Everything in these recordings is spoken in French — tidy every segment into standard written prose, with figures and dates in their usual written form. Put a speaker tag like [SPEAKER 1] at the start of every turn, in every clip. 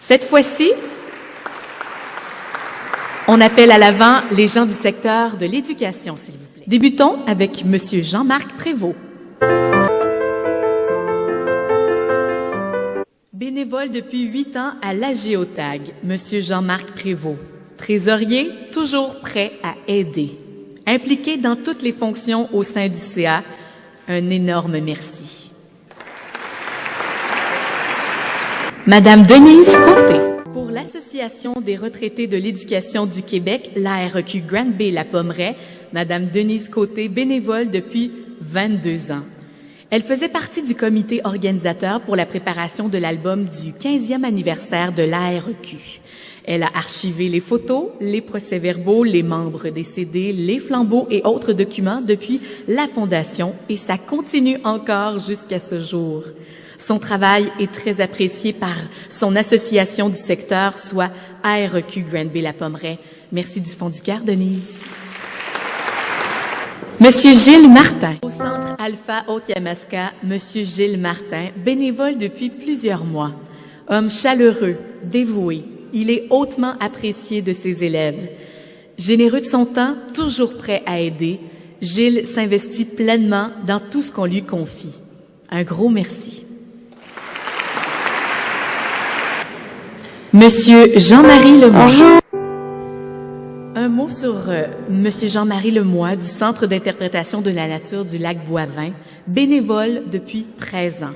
[SPEAKER 1] Cette fois-ci, on appelle à l'avant les gens du secteur de l'éducation, s'il vous plaît. Débutons avec Monsieur Jean-Marc Prévost. Bénévole depuis 8 ans à l'AGEOTAG, Monsieur Jean-Marc Prévost. Trésorier, toujours prêt à aider. Impliqué dans toutes les fonctions au sein du CA, un énorme merci. Madame Denise Côté. Pour l'Association des retraités de l'éducation du Québec, l'AREQ Granby-La Madame Denise Côté, bénévole depuis 22 ans. Elle faisait partie du comité organisateur pour la préparation de l'album du 15e anniversaire de l'AREQ. Elle a archivé les photos, les procès-verbaux, les membres décédés, les flambeaux et autres documents depuis la Fondation et ça continue encore jusqu'à ce jour. Son travail est très apprécié par son association du secteur, soit AREQ Granby-La Pommeraye. Merci du fond du cœur, Denise. Monsieur Gilles Martin. Au Centre Alpha Haute-Yamaska, Monsieur Gilles Martin, bénévole depuis plusieurs mois. Homme chaleureux, dévoué, il est hautement apprécié de ses élèves. Généreux de son temps, toujours prêt à aider, Gilles s'investit pleinement dans tout ce qu'on lui confie. Un gros merci. Monsieur Jean-Marie Lemoy. Bonjour. Un mot sur Monsieur Jean-Marie Lemoy du Centre d'interprétation de la nature du lac Boivin, bénévole depuis 13 ans.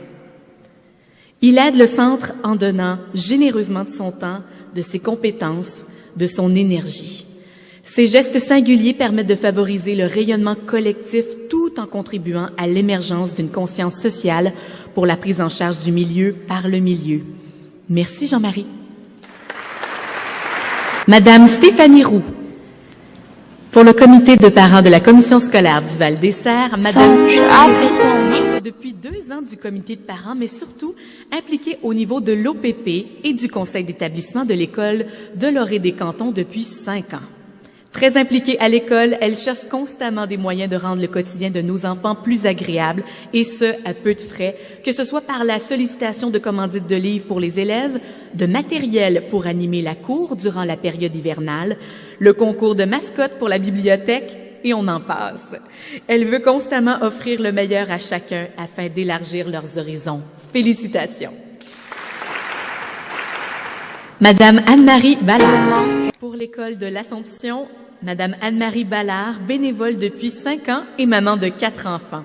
[SPEAKER 1] Il aide le centre en donnant généreusement de son temps, de ses compétences, de son énergie. Ces gestes singuliers permettent de favoriser le rayonnement collectif tout en contribuant à l'émergence d'une conscience sociale pour la prise en charge du milieu par le milieu. Merci Jean-Marie. Madame Stéphanie Roux. Pour le comité de parents de la commission scolaire du Val-des-Serres, Madame Stéphanie depuis 2 ans du comité de parents, mais surtout impliquée au niveau de l'OPP et du conseil d'établissement de l'école de l'Orée-des-Cantons depuis 5 ans. Très impliquée à l'école, elle cherche constamment des moyens de rendre le quotidien de nos enfants plus agréable, et ce, à peu de frais, que ce soit par la sollicitation de commandites de livres pour les élèves, de matériel pour animer la cour durant la période hivernale, le concours de mascotte pour la bibliothèque, et on en passe. Elle veut constamment offrir le meilleur à chacun afin d'élargir leurs horizons. Félicitations. Madame Anne-Marie Ballard. Pour l'école de l'Assomption, Madame Anne-Marie Ballard, bénévole depuis 5 ans et maman de 4 enfants.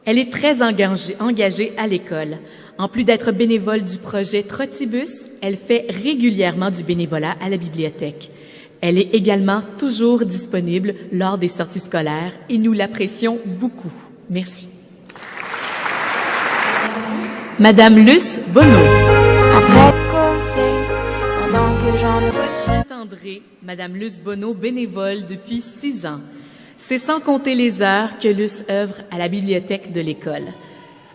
[SPEAKER 1] Elle est très engagée à l'école. En plus d'être bénévole du projet Trottibus, elle fait régulièrement du bénévolat à la bibliothèque. Elle est également toujours disponible lors des sorties scolaires et nous l'apprécions beaucoup. Merci. Madame Luce Bonneau. Après Saint-André, Madame Luce Bonneau, bénévole depuis 6 ans. C'est sans compter les heures que Luce œuvre à la bibliothèque de l'école.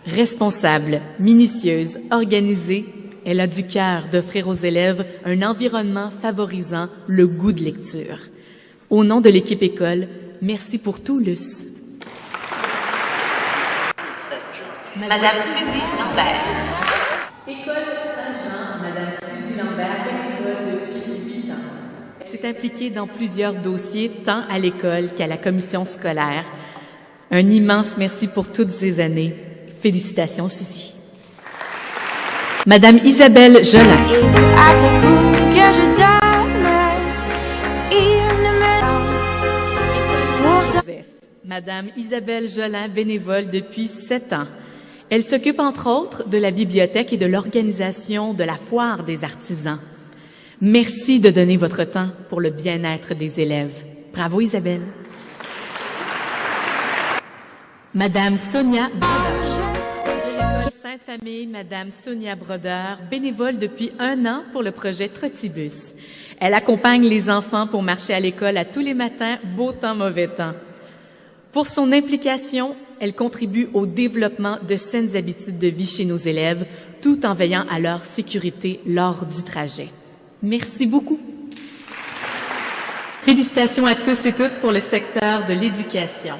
[SPEAKER 1] Responsable, minutieuse, organisée, elle a du cœur d'offrir aux élèves un environnement favorisant le goût de lecture. Au nom de l'équipe école, merci pour tout, Luce. Madame Suzy Lambert. École Saint-Jean, Madame Suzy Lambert, bénévole depuis 8 ans. Elle s'est impliquée dans plusieurs dossiers, tant à l'école qu'à la commission scolaire. Un immense merci pour toutes ces années. Félicitations, Suzy. Madame Isabelle Jolin. Après coup que je donne, il ne me donne. Madame Isabelle Jolin, bénévole depuis 7 ans. Elle s'occupe entre autres de la bibliothèque et de l'organisation de la foire des artisans. Merci de donner votre temps pour le bien-être des élèves. Bravo Isabelle. Madame Sonia Brodeur. Sainte-Famille, Madame Sonia Brodeur, bénévole depuis 1 an pour le projet Trottibus. Elle accompagne les enfants pour marcher à l'école à tous les matins, beau temps, mauvais temps. Pour son implication, elle contribue au développement de saines habitudes de vie chez nos élèves, tout en veillant à leur sécurité lors du trajet. Merci beaucoup. Félicitations à tous et toutes pour le secteur de l'éducation.